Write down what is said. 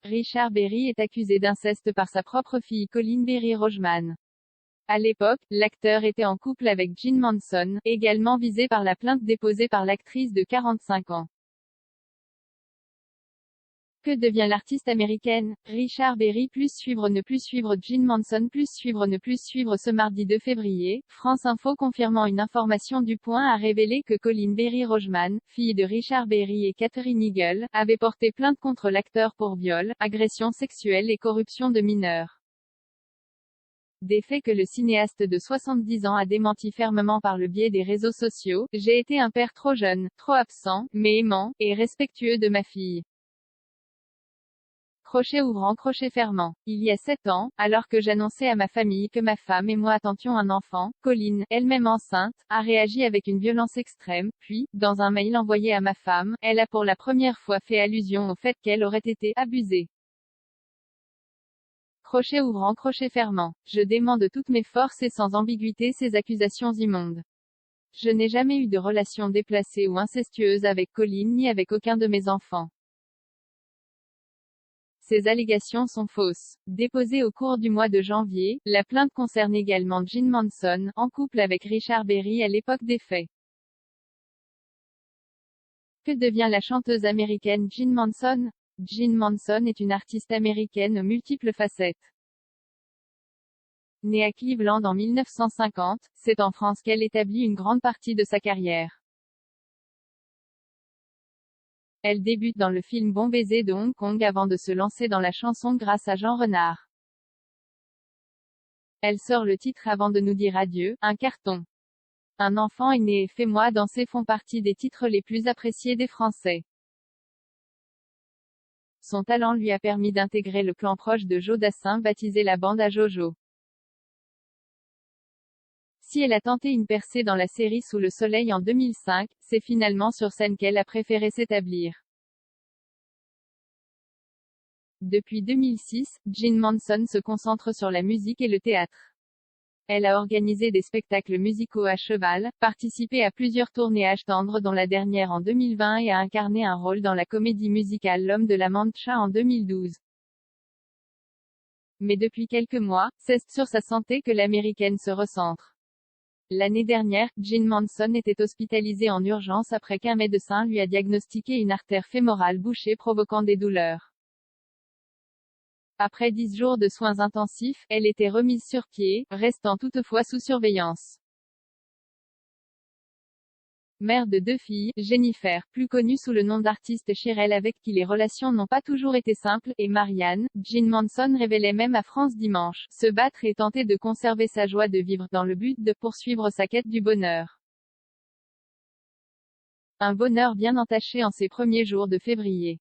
Richard Berry est accusé d'inceste par sa propre fille Colleen Berry Rogeman. À l'époque, l'acteur était en couple avec Jean Manson, également visé par la plainte déposée par l'actrice de 45 ans. Que devient l'artiste américaine? Richard Berry plus suivre ne plus suivre Jean Manson plus suivre ne plus suivre. Ce mardi 2 février, France Info confirmant une information du Point a révélé que Colleen Berry Rogeman, fille de Richard Berry et Katherine Heigl, avait porté plainte contre l'acteur pour viol, agression sexuelle et corruption de mineurs. Des faits que le cinéaste de 70 ans a démenti fermement par le biais des réseaux sociaux. J'ai été un père trop jeune, trop absent, mais aimant, et respectueux de ma fille. Crochet ouvrant, crochet fermant. Il y a 7 ans, alors que j'annonçais à ma famille que ma femme et moi attendions un enfant, Colleen, elle-même enceinte, a réagi avec une violence extrême, puis, dans un mail envoyé à ma femme, elle a pour la première fois fait allusion au fait qu'elle aurait été abusée. Crochet ouvrant, crochet fermant. Je dément de toutes mes forces et sans ambiguïté ces accusations immondes. Je n'ai jamais eu de relation déplacée ou incestueuse avec Colleen ni avec aucun de mes enfants. Ces allégations sont fausses. Déposée au cours du mois de janvier, la plainte concerne également Jean Manson, en couple avec Richard Berry à l'époque des faits. Que devient la chanteuse américaine Jean Manson? Jean Manson est une artiste américaine aux multiples facettes. Née à Cleveland en 1950, c'est en France qu'elle établit une grande partie de sa carrière. Elle débute dans le film Bon baiser de Hong Kong avant de se lancer dans la chanson grâce à Jean Renard. Elle sort le titre Avant de nous dire adieu, un carton. Un enfant est né et Fais-moi danser font partie des titres les plus appréciés des Français. Son talent lui a permis d'intégrer le clan proche de Joe Dassin baptisé la bande à Jojo. Si elle a tenté une percée dans la série Sous le soleil en 2005, c'est finalement sur scène qu'elle a préféré s'établir. Depuis 2006, Jean Manson se concentre sur la musique et le théâtre. Elle a organisé des spectacles musicaux à cheval, participé à plusieurs tournées âge tendre dont la dernière en 2020 et a incarné un rôle dans la comédie musicale L'Homme de la Mancha en 2012. Mais depuis quelques mois, c'est sur sa santé que l'américaine se recentre. L'année dernière, Jean Manson était hospitalisée en urgence après qu'un médecin lui a diagnostiqué une artère fémorale bouchée provoquant des douleurs. Après 10 jours de soins intensifs, elle était remise sur pied, restant toutefois sous surveillance. Mère de 2 filles, Jennifer, plus connue sous le nom d'artiste Shirelle avec qui les relations n'ont pas toujours été simples, et Marianne, Jean Manson révélait même à France Dimanche, se battre et tenter de conserver sa joie de vivre, dans le but de poursuivre sa quête du bonheur. Un bonheur bien entaché en ces premiers jours de février.